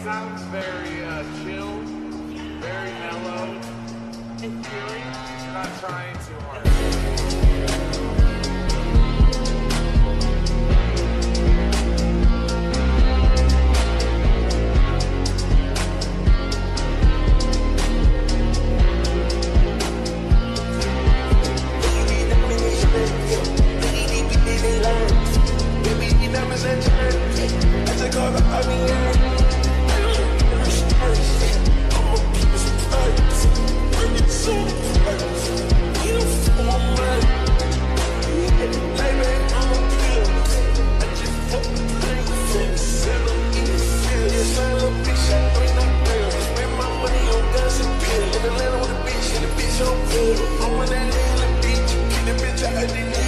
sounds very chill, very mellow. In theory, you're not trying too hard. I'm on that little beach, get the bitch out of the